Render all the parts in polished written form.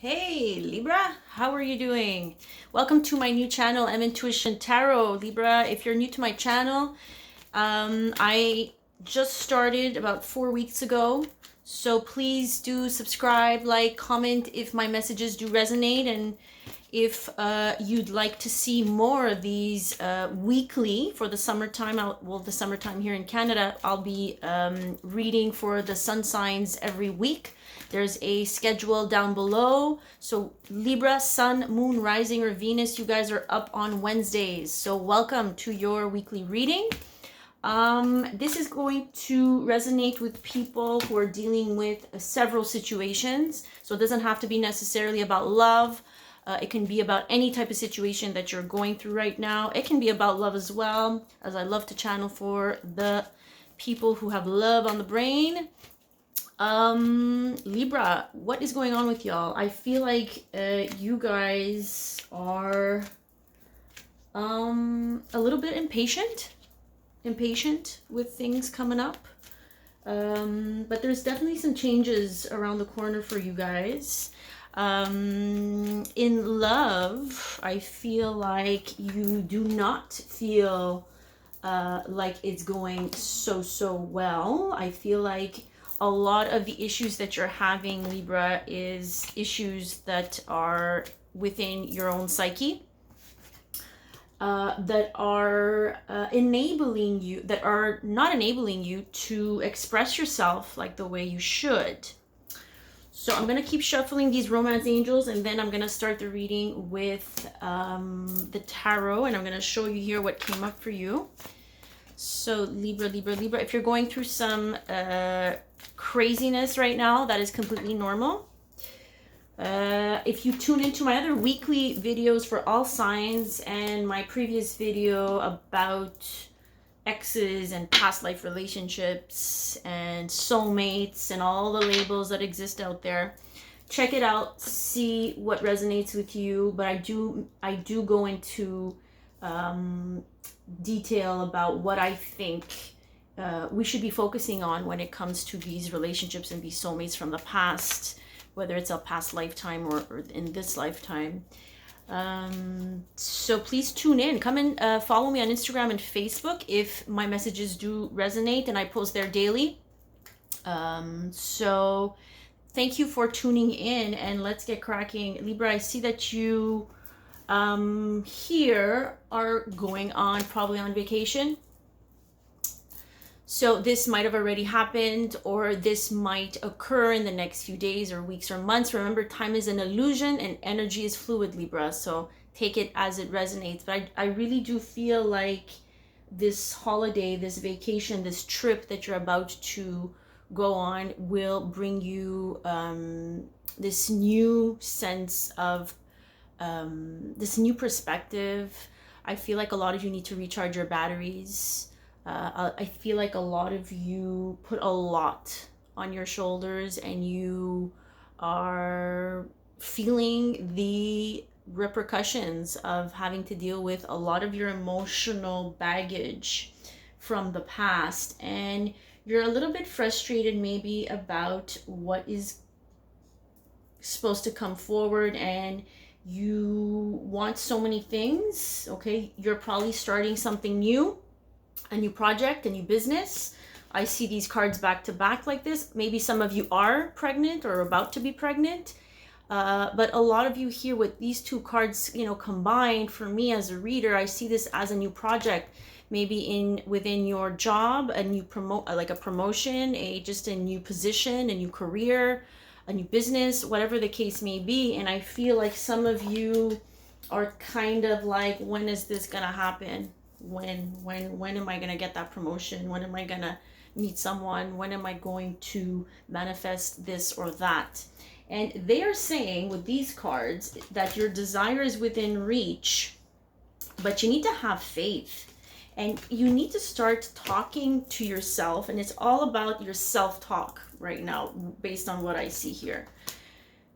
Hey Libra, how are you doing? Welcome to my new channel, M Intuition Tarot. Libra, if you're new to my channel, I just started about 4 weeks ago. So please do subscribe, like, comment if my messages do resonate, and if you'd like to see more of these weekly for the summertime. The summertime here in Canada, I'll be reading for the sun signs every week. There's a schedule down below. So Libra, Sun, Moon, Rising, or Venus, you guys are up on Wednesdays. So welcome to your weekly reading. This is going to resonate with people who are dealing with several situations. So it doesn't have to be necessarily about love. It can be about any type of situation that you're going through right now. It can be about love as well, as I love to channel for the people who have love on the brain. Libra, what is going on with y'all? I feel like you guys are a little bit impatient with things coming up. But there's definitely some changes around the corner for you guys. In love, I feel like you do not feel like it's going so well. I feel like a lot of the issues that you're having, Libra, is issues that are within your own psyche, that are enabling you, that are not enabling you to express yourself like the way you should. So I'm going to keep shuffling these romance angels, and then I'm going to start the reading with the tarot, and I'm going to show you here what came up for you. So Libra, if you're going through some craziness right now, that is completely normal. If you tune into my other weekly videos for all signs and my previous video about exes and past life relationships and soulmates and all the labels that exist out there, check it out, see what resonates with you. But I do go into detail about what I think we should be focusing on when it comes to these relationships and these soulmates from the past, whether it's a past lifetime or in this lifetime. So please tune in. Come and follow me on Instagram and Facebook if my messages do resonate, and I post there daily. So thank you for tuning in, and let's get cracking. Libra, I see that you here are going on, probably on vacation. So this might have already happened, or this might occur in the next few days or weeks or months. Remember, time is an illusion and energy is fluid, Libra. So take it as it resonates. But I really do feel like this holiday, this vacation, this trip that you're about to go on will bring you this new sense of this new perspective. I feel like a lot of you need to recharge your batteries. I feel like a lot of you put a lot on your shoulders, and you are feeling the repercussions of having to deal with a lot of your emotional baggage from the past, and you're a little bit frustrated maybe about what is supposed to come forward, and you want so many things. Okay, you're probably starting something new, a new project, a new business. I see these cards back to back like this. Maybe some of you are pregnant or about to be pregnant. But a lot of you here with these two cards, combined, for me as a reader, I see this as a new project. Maybe within your job, a new promotion, just a new position, a new career, a new business, whatever the case may be. And I feel like some of you are kind of like, when is this gonna happen? When am I gonna get that promotion? When am I gonna meet someone? When am I going to manifest this or that? And they are saying with these cards that your desire is within reach, but you need to have faith, and you need to start talking to yourself. And it's all about your self-talk right now, based on what I see here.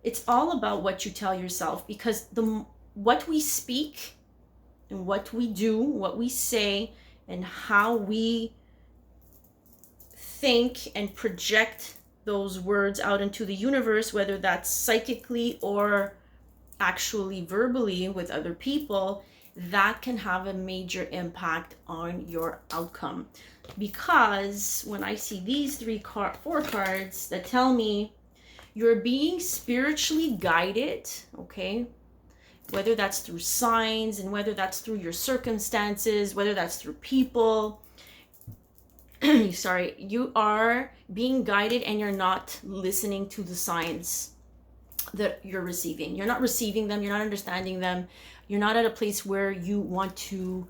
It's all about what you tell yourself, because what we speak and what we do, what we say, and how we think and project those words out into the universe, whether that's psychically or actually verbally with other people, that can have a major impact on your outcome. Because when I see these four cards that tell me you're being spiritually guided, okay, whether that's through signs and whether that's through your circumstances, whether that's through people, sorry, you are being guided and you're not listening to the signs that you're receiving. You're not receiving them, you're not understanding them, you're not at a place where you want to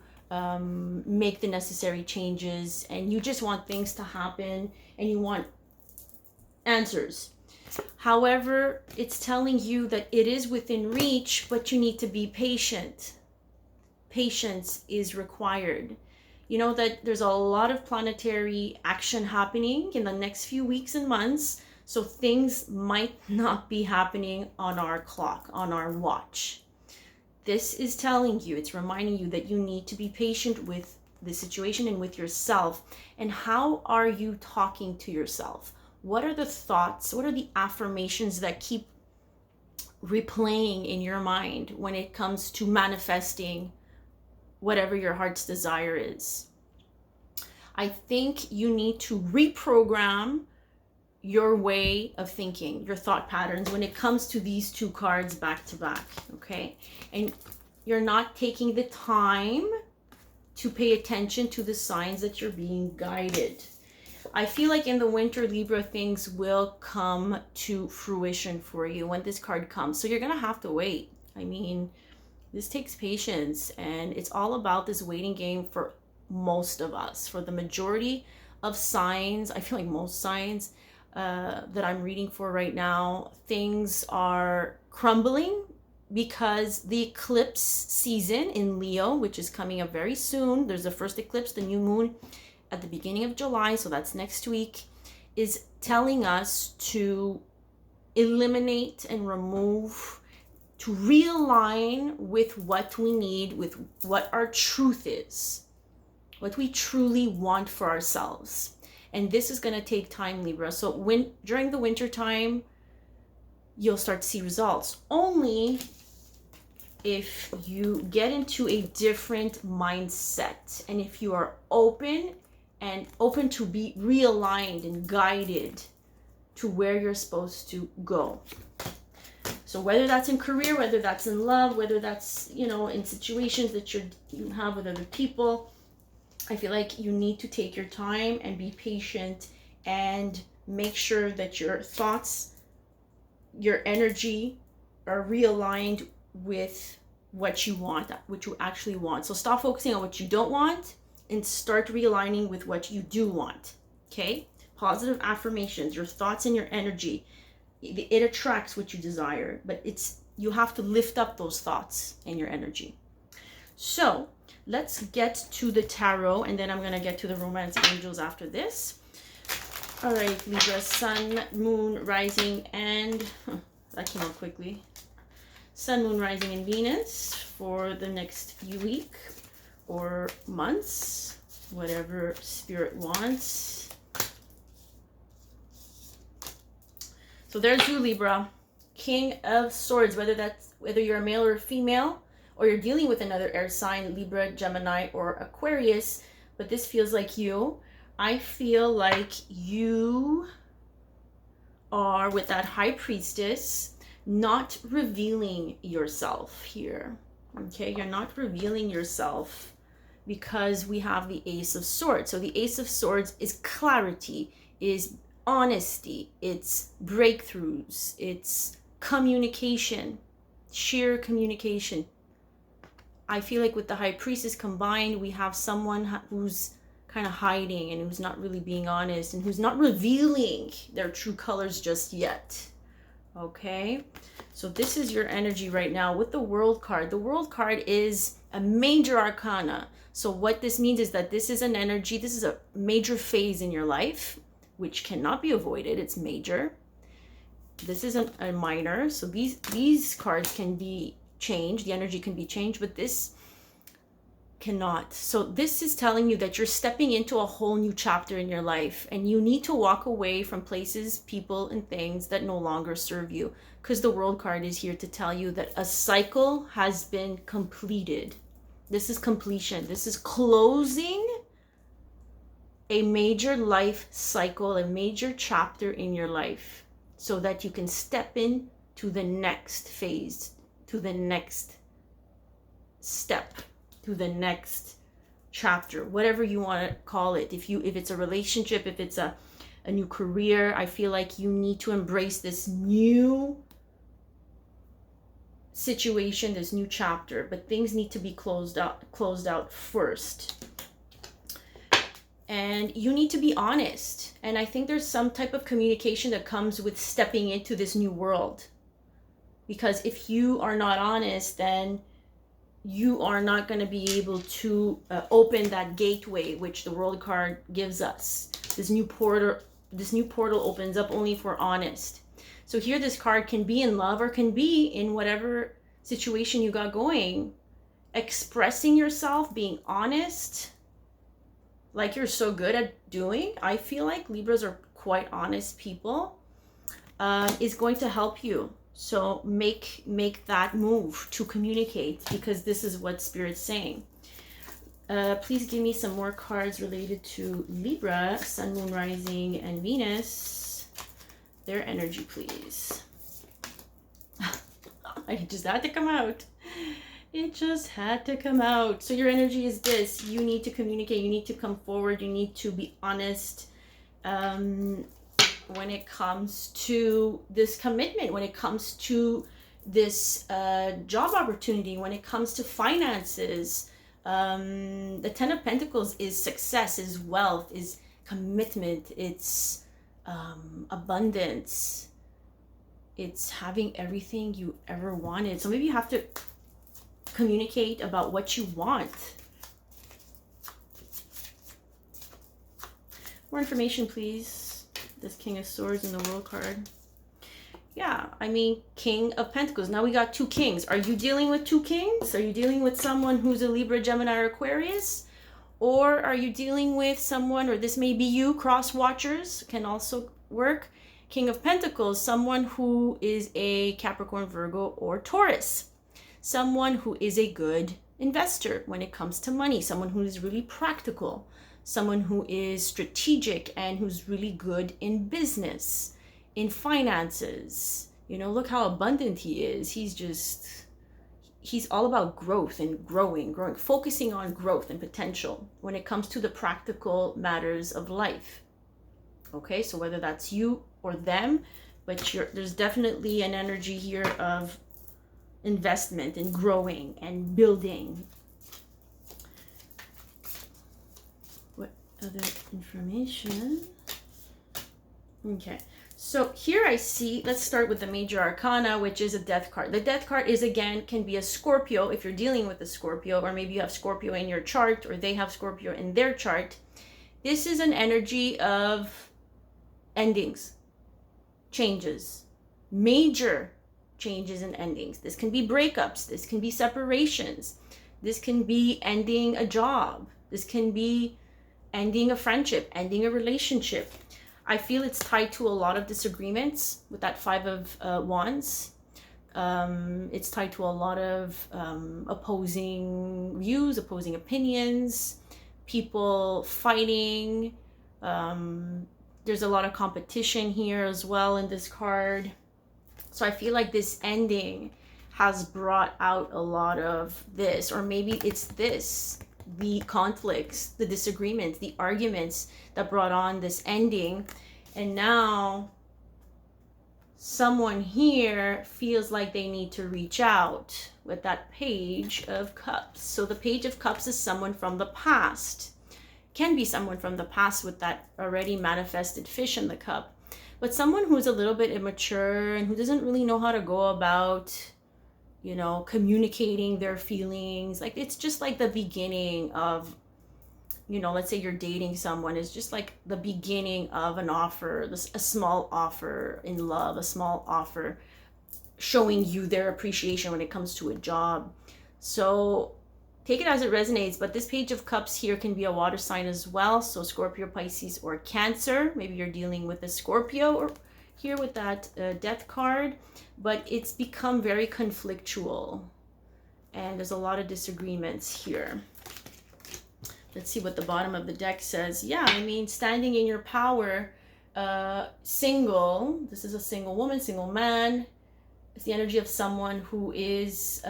make the necessary changes, and you just want things to happen and you want answers. However, it's telling you that it is within reach, but you need to be patient. Patience is required. You know that there's a lot of planetary action happening in the next few weeks and months, so things might not be happening on our clock, on our watch. This is telling you, it's reminding you that you need to be patient with the situation and with yourself. And how are you talking to yourself? What are the thoughts? What are the affirmations that keep replaying in your mind when it comes to manifesting whatever your heart's desire is? I think you need to reprogram your way of thinking, your thought patterns when it comes to these two cards back to back, okay? And you're not taking the time to pay attention to the signs that you're being guided. I feel like in the winter, Libra, things will come to fruition for you when this card comes. So you're going to have to wait. I mean, this takes patience, and it's all about this waiting game for most of us. For the majority of signs, I feel like most signs that I'm reading for right now, things are crumbling because the eclipse season in Leo, which is coming up very soon, there's the first eclipse, the new moon, at the beginning of July, so that's next week, is telling us to eliminate and remove, to realign with what we need, with what our truth is, what we truly want for ourselves. And this is going to take time, Libra. So during the winter time, you'll start to see results. Only if you get into a different mindset, and if you are open to be realigned and guided to where you're supposed to go. So whether that's in career, whether that's in love, whether that's, in situations that you have with other people, I feel like you need to take your time and be patient and make sure that your thoughts, your energy are realigned with what you want, what you actually want. So stop focusing on what you don't want and start realigning with what you do want. Okay? Positive affirmations, your thoughts and your energy. It attracts what you desire, but you have to lift up those thoughts and your energy. So let's get to the tarot, and then I'm going to get to the romance angels after this. All right, Libra, sun, moon, rising, and that came out quickly. Sun, moon, rising, and Venus for the next few weeks or months, whatever spirit wants. So there's you, Libra, King of Swords, whether you're a male or a female, or you're dealing with another air sign, Libra, Gemini, or Aquarius, but this feels like you. I feel like you are, with that High Priestess, not revealing yourself here. Okay, you're not revealing yourself because we have the Ace of Swords. So the Ace of Swords is clarity, is honesty, it's breakthroughs, it's communication, sheer communication. I feel like with the High Priestess combined, we have someone who's kind of hiding and who's not really being honest and who's not revealing their true colors just yet. Okay, so this is your energy right now with the World card. The World card is a major arcana. So what this means is that this is an energy, this is a major phase in your life, which cannot be avoided. It's major. This isn't a minor. So these cards can be changed. The energy can be changed, but this cannot. So this is telling you that you're stepping into a whole new chapter in your life, and you need to walk away from places, people, and things that no longer serve you, because the World card is here to tell you that a cycle has been completed. This is completion. This is closing a major life cycle, a major chapter in your life, so that you can step in to the next phase, to the next step, to the next chapter, whatever you want to call it. If it's a relationship, if it's a new career, I feel like you need to embrace this new situation, this new chapter, but things need to be closed out first. And you need to be honest. And I think there's some type of communication that comes with stepping into this new world. Because if you are not honest, then you are not going to be able to open that gateway which the World card gives us. This new portal opens up only if we're honest. So here this card can be in love or can be in whatever situation you got going. Expressing yourself, being honest, like you're so good at doing. I feel like Libras are quite honest people, is going to help you. So make that move to communicate, because this is what Spirit's saying. Please give me some more cards related to Libra, Sun, Moon, Rising, and Venus. Their energy, please. It just had to come out. It just had to come out. So your energy is this. You need to communicate. You need to come forward. You need to be honest. When it comes to this commitment, when it comes to this job opportunity, when it comes to finances, the Ten of Pentacles is success, is wealth, is commitment, it's abundance, it's having everything you ever wanted. So maybe you have to communicate about what you want. More information, please. This King of Swords in the World card. Yeah, I mean, King of Pentacles. Now we got two kings. Are you dealing with two kings? Are you dealing with someone who's a Libra, Gemini, or Aquarius? Or are you dealing with someone, or this may be you, cross watchers can also work. King of Pentacles, someone who is a Capricorn, Virgo, or Taurus. Someone who is a good investor when it comes to money. Someone who is really practical. Someone who is strategic and who's really good in business, in finances. You know, look how abundant he is. He's all about growth and growing, focusing on growth and potential when it comes to the practical matters of life. Okay, so whether that's you or them, but there's definitely an energy here of investment and growing and building. Other information. Okay, so here I see, let's start with the major arcana, which is a death card. The death card is, again, can be a Scorpio if you're dealing with a Scorpio, or maybe you have Scorpio in your chart, or they have Scorpio in their chart. This is an energy of endings, changes, major changes and endings. This can be breakups, this can be separations, this can be ending a job, this can be ending a friendship, ending a relationship. I feel it's tied to a lot of disagreements with that Five of Wands. It's tied to a lot of opposing views, opposing opinions, people fighting. There's a lot of competition here as well in this card. So I feel like this ending has brought out a lot of this, or maybe it's this. The conflicts, the disagreements, the arguments that brought on this ending. And now someone here feels like they need to reach out with that Page of Cups. So the Page of Cups is someone from the past. Can be someone from the past with that already manifested fish in the cup. But someone who's a little bit immature and who doesn't really know how to go about, you know, communicating their feelings. Like, it's just like the beginning of, you know, let's say you're dating someone. It's just like the beginning of an offer, a small offer in love, a small offer showing you their appreciation when it comes to a job. So take it as it resonates, but this Page of Cups here can be a water sign as well. So Scorpio, Pisces, or Cancer. Maybe you're dealing with a Scorpio or here with that Death card, but it's become very conflictual and there's a lot of disagreements here. Let's see what the bottom of the deck says. Yeah, I mean, standing in your power, single. This is a single woman, single man. It's the energy of someone who is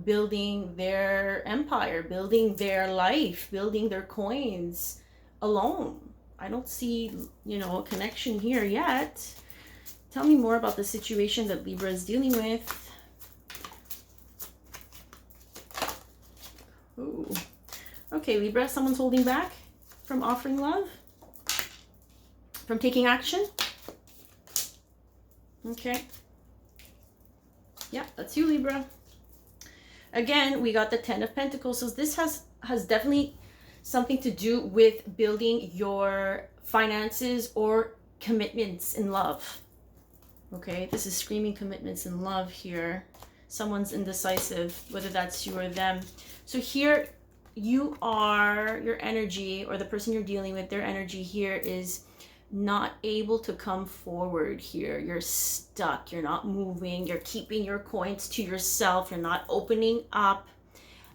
building their empire, building their life, building their coins alone. I don't see, you know, a connection here yet. Tell me more about the situation that Libra is dealing with. Ooh. Okay, Libra, someone's holding back from offering love, from taking action. Okay. Yeah, that's you, Libra. Again, we got the Ten of Pentacles. So this has definitely something to do with building your finances or commitments in love. Okay, this is screaming commitments in love here. Someone's indecisive, whether that's you or them. So here you are, your energy, or the person you're dealing with, their energy here is not able to come forward here. You're stuck, you're not moving, you're keeping your coins to yourself, you're not opening up,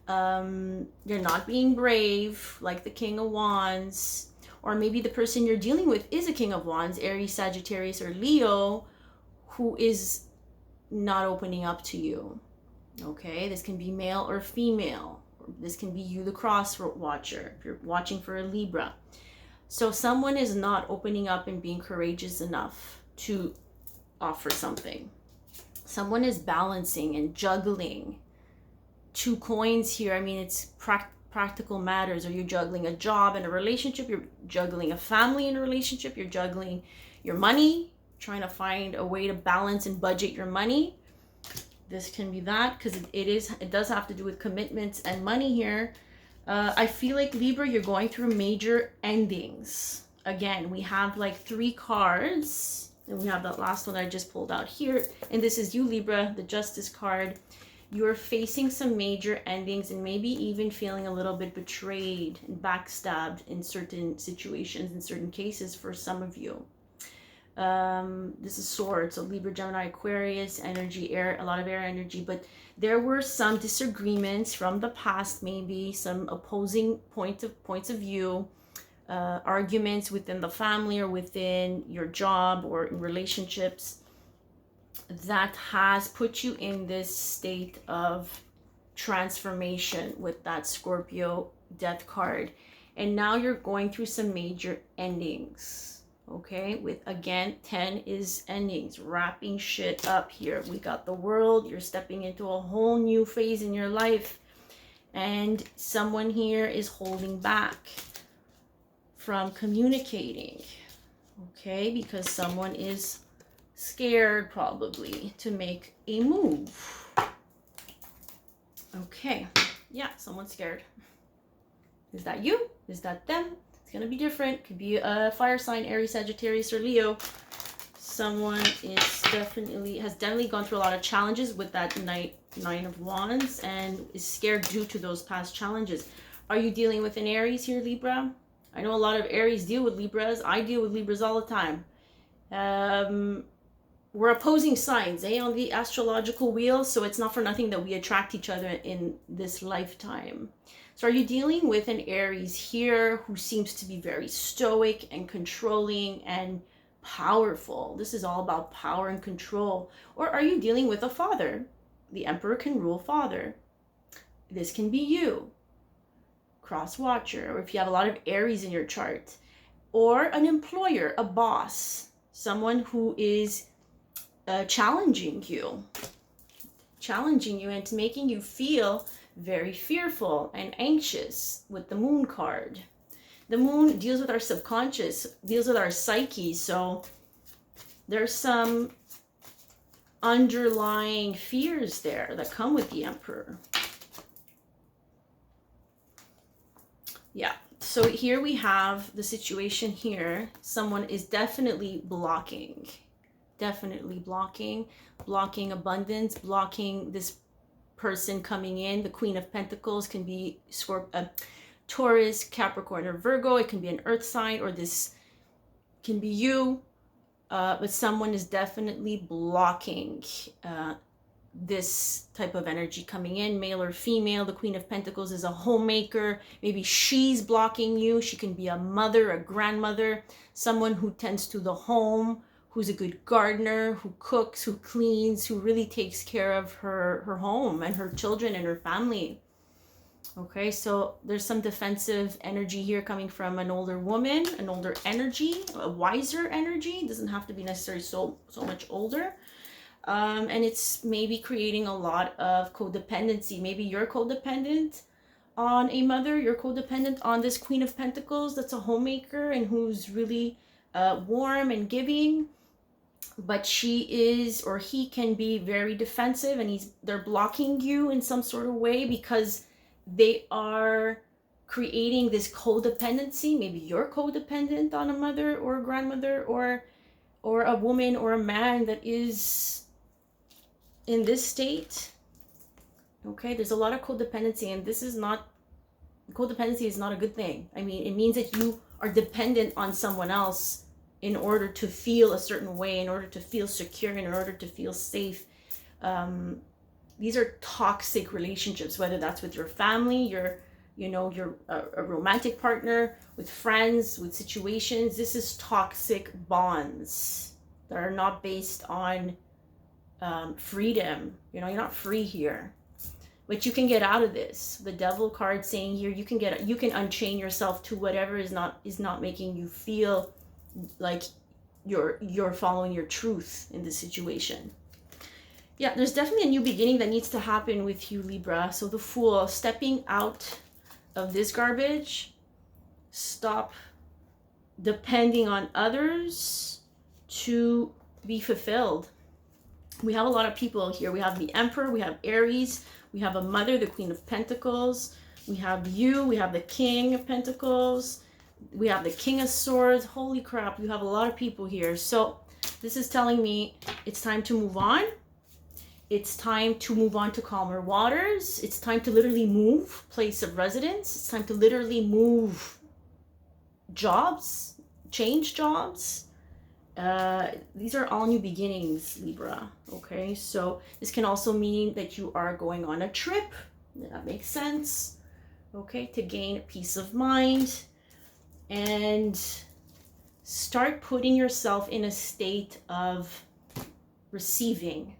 you're not being brave like the King of Wands. Or maybe the person you're dealing with is a King of Wands, Aries, Sagittarius, or Leo, who is not opening up to you. Okay, this can be male or female. This can be you, the cross watcher, if you're watching for a Libra. So someone is not opening up and being courageous enough to offer something. Someone is balancing and juggling two coins here. I mean, it's practical matters. Are you juggling a job and a relationship? You're juggling a family and a relationship. You're juggling your money, trying to find a way to balance and budget your money. This can be that, because it does have to do with commitments and money here. I feel like, Libra, you're going through major endings. Again, we have like 3 cards, and we have that last one that I just pulled out here. And this is you, Libra, the Justice card. You're facing some major endings and maybe even feeling a little bit betrayed and backstabbed in certain situations, in certain cases for some of you. This is Swords, so Libra, Gemini, Aquarius energy, air, a lot of air energy, but there were some disagreements from the past, maybe some opposing points of view, arguments within the family or within your job or in relationships that has put you in this state of transformation with that Scorpio Death card. And now you're going through some major endings. Okay, with again 10 is endings, wrapping shit up here. We got the World. You're stepping into a whole new phase in your life, and someone here is holding back from communicating. Okay, because someone is scared probably to make a move. Okay, yeah, someone's scared. Is that you? Is that them? Going to be different. Could be a fire sign, Aries, Sagittarius, or Leo. Someone has definitely gone through a lot of challenges with that Nine of Wands and is scared due to those past challenges. Are you dealing with an Aries here, Libra? I know a lot of Aries deal with Libras. I deal with Libras all the time. We're opposing signs, on the astrological wheel, so it's not for nothing that we attract each other in this lifetime. So are you dealing with an Aries here who seems to be very stoic and controlling and powerful? This is all about power and control. Or are you dealing with a father? The Emperor can rule father. This can be you, cross watcher, or if you have a lot of Aries in your chart. Or an employer, a boss, someone who is challenging you and making you feel very fearful and anxious with the Moon card. The Moon deals with our subconscious, deals with our psyche, so there's some underlying fears there that come with the Emperor. Yeah, so here we have the situation here. Someone is definitely blocking abundance, blocking this person coming in. The Queen of Pentacles can be Taurus, Capricorn, or Virgo. It can be an earth sign, or this can be you. But someone is definitely blocking this type of energy coming in, male or female. The Queen of Pentacles is a homemaker. Maybe she's blocking you. She can be a mother, a grandmother, someone who tends to the home, who's a good gardener, who cooks, who cleans, who really takes care of her home and her children and her family. Okay, so there's some defensive energy here coming from an older woman, an older energy, a wiser energy. It doesn't have to be necessarily so much older. And it's maybe creating a lot of codependency. Maybe you're codependent on a mother, you're codependent on this Queen of Pentacles that's a homemaker and who's really warm and giving, but she is, or he can be very defensive, and they're blocking you in some sort of way because they are creating this codependency. Maybe you're codependent on a mother or a grandmother or a woman or a man that is in this state. Okay, there's a lot of codependency, and codependency is not a good thing. I mean, it means that you are dependent on someone else in order to feel a certain way, in order to feel secure, in order to feel safe. These are toxic relationships, whether that's with your family, you're a romantic partner, with friends, with situations. This is toxic bonds that are not based on freedom. You're not free here, but you can get out of this. The Devil card saying here, you can unchain yourself to whatever is not making you feel like you're following your truth in this situation. Yeah, there's definitely a new beginning that needs to happen with you, Libra. So the Fool, stepping out of this garbage. Stop depending on others to be fulfilled. We have a lot of people here. We have the Emperor, we have Aries, we have a Mother, the Queen of Pentacles, we have you, we have the King of Pentacles, we have the King of Swords. Holy crap, you have a lot of people here. So this is telling me it's time to move on. It's time to move on to calmer waters. It's time to literally move place of residence. It's time to literally move jobs, change jobs. These are all new beginnings, Libra. Okay, so this can also mean that you are going on a trip. That makes sense. Okay, to gain peace of mind and start putting yourself in a state of receiving.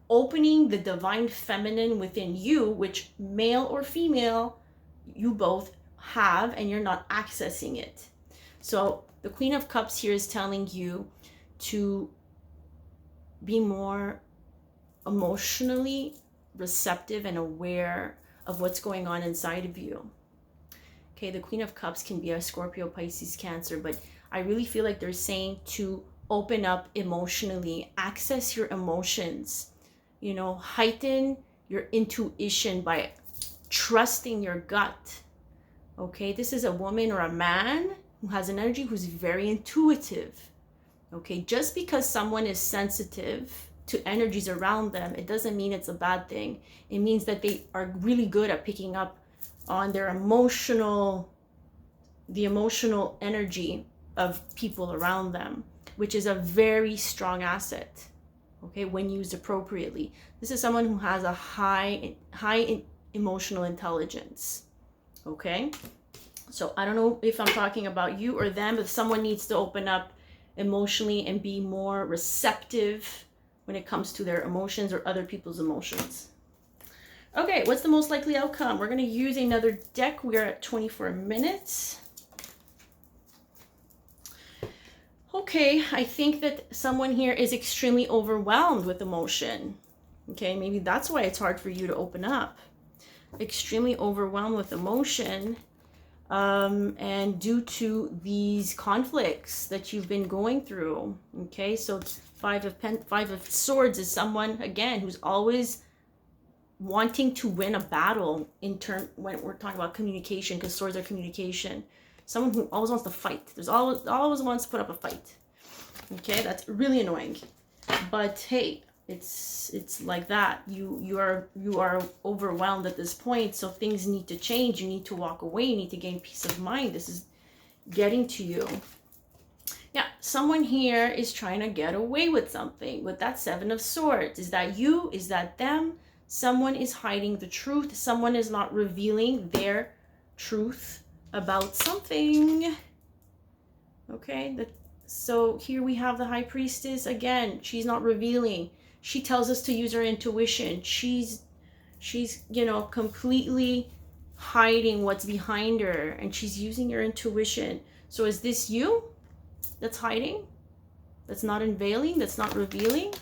Opening the divine feminine within you, which male or female, you both have, and you're not accessing it. So the Queen of Cups here is telling you to be more emotionally receptive and aware of what's going on inside of you. Okay, the Queen of Cups can be a Scorpio, Pisces, Cancer, but I really feel like they're saying to open up emotionally, access your emotions. Heighten your intuition by trusting your gut. Okay, this is a woman or a man who has an energy who's very intuitive. Okay, just because someone is sensitive to energies around them, it doesn't mean it's a bad thing. It means that they are really good at picking up on the emotional energy of people around them, which is a very strong asset. Okay, when used appropriately. This is someone who has a high emotional intelligence. Okay, so I don't know if I'm talking about you or them, but someone needs to open up emotionally and be more receptive when it comes to their emotions or other people's emotions. Okay, what's the most likely outcome? We're going to use another deck. We're at 24 minutes. Okay, I think that someone here is extremely overwhelmed with emotion. Okay, maybe that's why it's hard for you to open up. Extremely overwhelmed with emotion, and due to these conflicts that you've been going through. Okay, so Five of Swords is someone, again, who's always wanting to win a battle when we're talking about communication, because swords are communication. Someone who always wants to fight. There's always wants to put up a fight. Okay, that's really annoying. But hey, It's like that. You are overwhelmed at this point, so things need to change. You need to walk away. You need to gain peace of mind. This is getting to you. Yeah, someone here is trying to get away with something with that Seven of Swords. Is that you? Is that them? Someone is hiding the truth. Someone is not revealing their truth about something. Okay, so here we have the High Priestess again. She's not revealing. She tells us to use our intuition. She's you know, completely hiding what's behind her, and she's using your intuition. So is this you that's hiding? That's not unveiling? That's not revealing?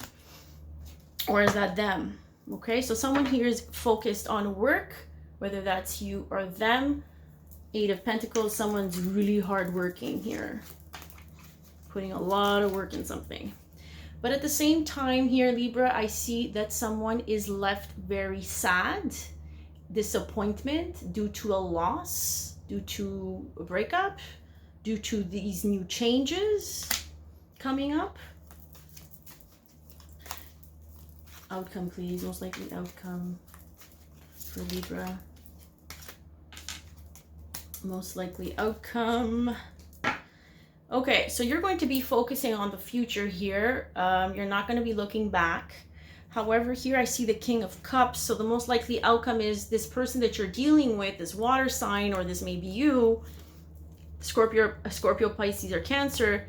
Or is that them? Okay, so someone here is focused on work, whether that's you or them. Eight of Pentacles, someone's really hardworking here, putting a lot of work in something. But at the same time here, Libra, I see that someone is left very sad, disappointment due to a loss, due to a breakup, due to these new changes coming up. Outcome, please. Most likely outcome for Libra. Most likely outcome. Okay, so you're going to be focusing on the future here. You're not going to be looking back. However, here I see the King of Cups. So the most likely outcome is this person that you're dealing with, this water sign, or this may be you, Scorpio, Pisces, or Cancer,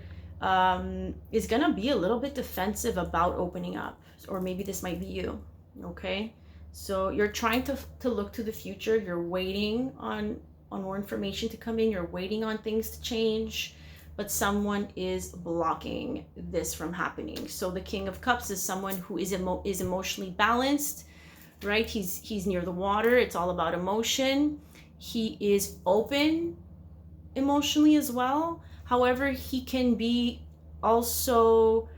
is going to be a little bit defensive about opening up. Or maybe this might be you, okay? So you're trying to look to the future. You're waiting on more information to come in. You're waiting on things to change. But someone is blocking this from happening. So the King of Cups is someone who is emotionally balanced, right? He's near the water. It's all about emotion. He is open emotionally as well. However, he can be also,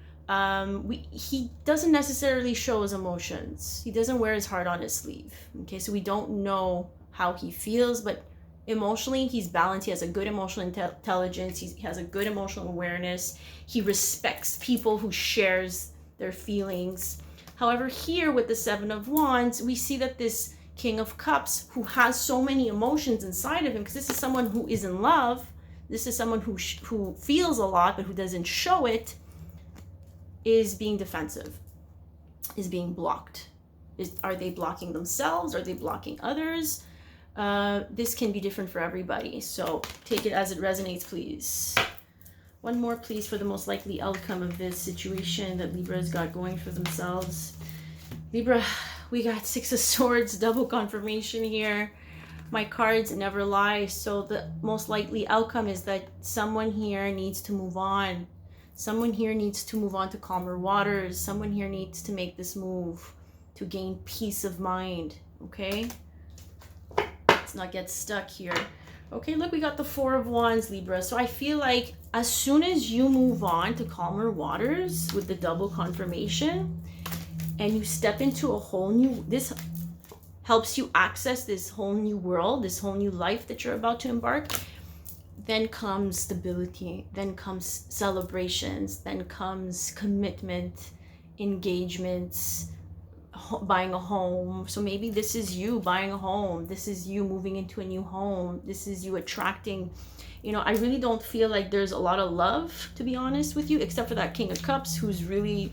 he doesn't necessarily show his emotions. He doesn't wear his heart on his sleeve. Okay, so we don't know how he feels, but emotionally, he's balanced. He has a good emotional intelligence. He has a good emotional awareness. He respects people who shares their feelings. However, here with the Seven of Wands, we see that this King of Cups, who has so many emotions inside of him, because this is someone who is in love, this is someone who feels a lot, but who doesn't show it, is being defensive, is being blocked. Are they blocking themselves? Are they blocking others? This can be different for everybody, so take it as it resonates, please. One more, please, for the most likely outcome of this situation that Libra's got going for themselves. Libra, we got Six of Swords, double confirmation here. My cards never lie, so the most likely outcome is that someone here needs to move on. Someone here needs to move on to calmer waters. Someone here needs to make this move to gain peace of mind, okay? Let's not get stuck here. Okay, look, we got the Four of Wands, Libra. So I feel like as soon as you move on to calmer waters with the double confirmation and you step into a whole new, this helps you access this whole new world, this whole new life that you're about to embark, then comes stability, then comes celebrations, then comes commitment, engagements, buying a home. So maybe this is you buying a home. This is you moving into a new home. This is you attracting, you know, I really don't feel like there's a lot of love, to be honest with you, except for that King of Cups who's really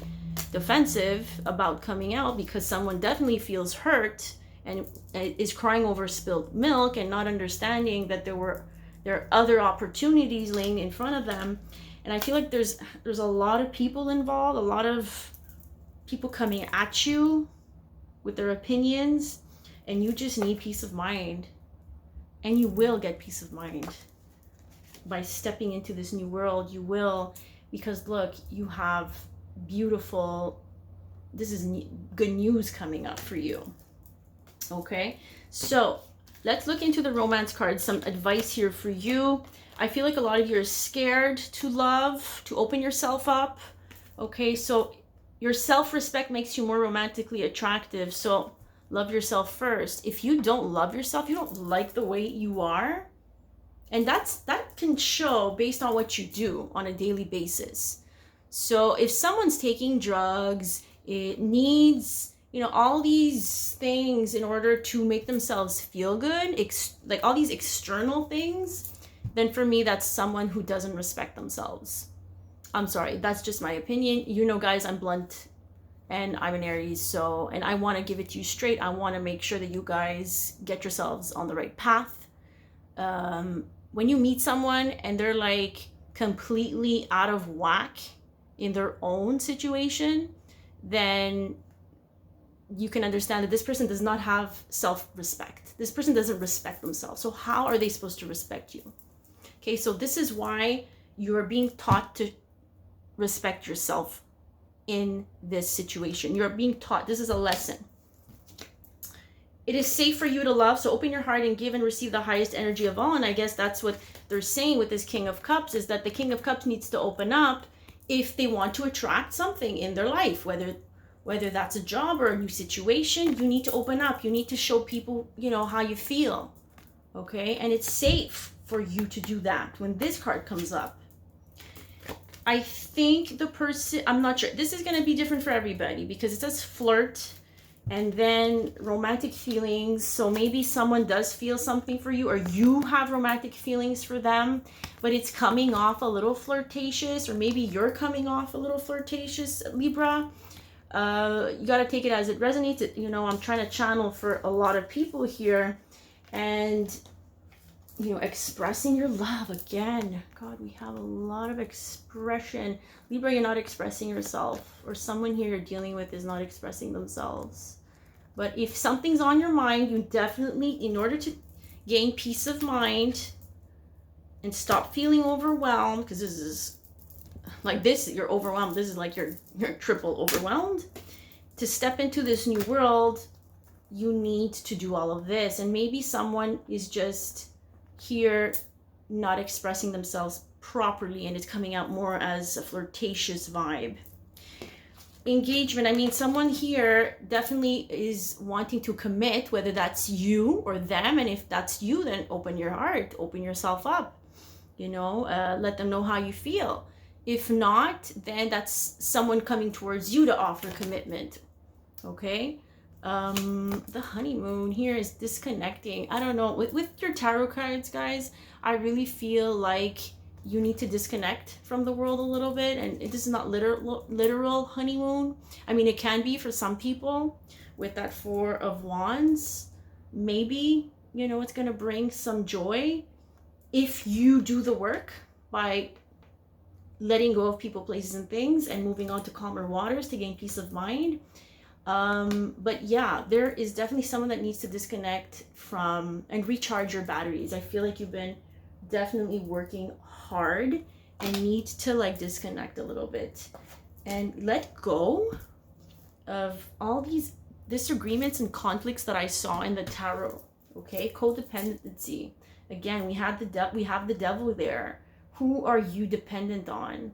defensive about coming out because someone definitely feels hurt and is crying over spilled milk and not understanding that there are other opportunities laying in front of them. And I feel like there's a lot of people involved, a lot of people coming at you with their opinions, and you just need peace of mind. And you will get peace of mind by stepping into this new world. You will, because look, you have beautiful, this is good news coming up for you. Okay, so let's look into the romance cards. Some advice here for you. I feel like a lot of you are scared to love, to open yourself up. Okay, so your self-respect makes you more romantically attractive. So love yourself first. If you don't love yourself, you don't like the way you are, and that can show based on what you do on a daily basis. So if someone's taking drugs, it needs, you know, all these things in order to make themselves feel good, like all these external things, then for me, that's someone who doesn't respect themselves. I'm sorry, that's just my opinion. You know, guys, I'm blunt and I'm an Aries, so, and I want to give it to you straight. I want to make sure that you guys get yourselves on the right path. When you meet someone and they're like completely out of whack in their own situation, then you can understand that this person does not have self-respect. This person doesn't respect themselves. So how are they supposed to respect you? Okay, so this is why you're being taught to respect yourself in this situation. You're being taught, this is a lesson. It is safe for you to love, so open your heart and give and receive the highest energy of all. And I guess that's what they're saying with this King of Cups, is that the King of Cups needs to open up if they want to attract something in their life, whether that's a job or a new situation. You need to open up. You need to show people, you know, how you feel. Okay, and it's safe for you to do that. When this card comes up, I think the person, I'm not sure, this is going to be different for everybody because it says flirt and then romantic feelings. So maybe someone does feel something for you, or you have romantic feelings for them, but it's coming off a little flirtatious, or maybe you're coming off a little flirtatious, Libra. You got to take it as it resonates. You know, I'm trying to channel for a lot of people here, and you know, expressing your love again. God, we have a lot of expression. Libra, you're not expressing yourself, or someone here you're dealing with is not expressing themselves. But if something's on your mind, you definitely, in order to gain peace of mind and stop feeling overwhelmed, because this is like this, you're overwhelmed. This is like you're triple overwhelmed. To step into this new world, you need to do all of this. And maybe someone is just here not expressing themselves properly, and it's coming out more as a flirtatious vibe. Engagement, I mean, someone here definitely is wanting to commit, whether that's you or them. And if that's you, then open your heart, open yourself up, you know, let them know how you feel. If not, then that's someone coming towards you to offer commitment. Okay. The honeymoon here is disconnecting. I don't know, with your tarot cards, guys, I really feel like you need to disconnect from the world a little bit. And this is not literal honeymoon. I mean, it can be for some people with that Four of Wands. Maybe, you know, it's going to bring some joy if you do the work by letting go of people, places, and things, and moving on to calmer waters to gain peace of mind. But yeah, there is definitely someone that needs to disconnect from and recharge your batteries. I feel like you've been definitely working hard and need to like disconnect a little bit and let go of all these disagreements and conflicts that I saw in the tarot. Okay, codependency. Again, we have the devil there. Who are you dependent on?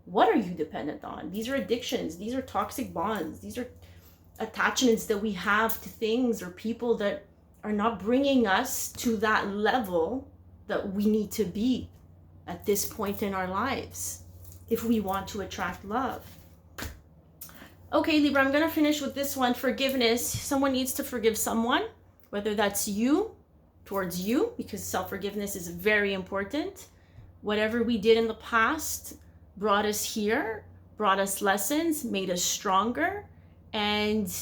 What are you dependent on? These are addictions. These are toxic bonds. These are attachments that we have to things or people that are not bringing us to that level that we need to be at this point in our lives if we want to attract love. Okay, Libra, I'm going to finish with this one. Forgiveness. Someone needs to forgive someone, whether that's you towards you, because self-forgiveness is very important. Whatever we did in the past brought us here, brought us lessons, made us stronger. And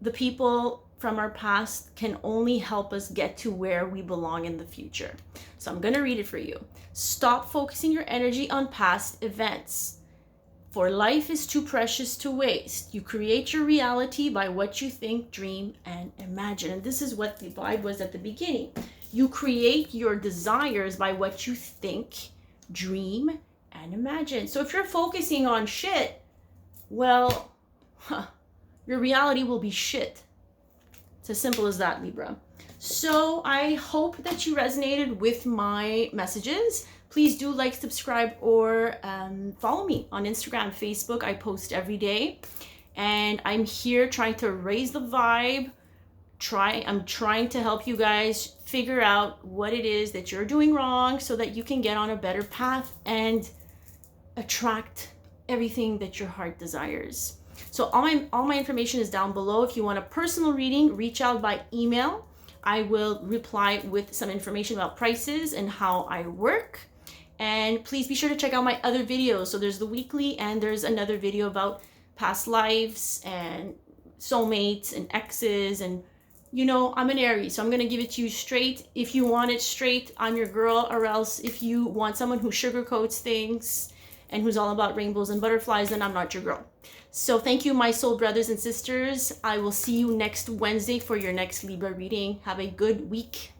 the people from our past can only help us get to where we belong in the future. So I'm going to read it for you. Stop focusing your energy on past events, for life is too precious to waste. You create your reality by what you think, dream, and imagine. And this is what the vibe was at the beginning. You create your desires by what you think, dream, and imagine. So if you're focusing on shit, well, your reality will be shit. It's as simple as that, Libra. So I hope that you resonated with my messages. Please do like, subscribe, or follow me on Instagram, Facebook. I post every day. And I'm here trying to raise the vibe. I'm trying to help you guys figure out what it is that you're doing wrong so that you can get on a better path and attract everything that your heart desires. So all my information is down below. If you want a personal reading, reach out by email. I will reply with some information about prices and how I work. And please be sure to check out my other videos. So there's the weekly, and there's another video about past lives and soulmates and exes. And you know, I'm an Aries, so I'm gonna give it to you straight. If you want it straight, I'm your girl. Or else if you want someone who sugarcoats things and who's all about rainbows and butterflies, then I'm not your girl. So thank you, my soul brothers and sisters. I will see you next Wednesday for your next Libra reading. Have a good week.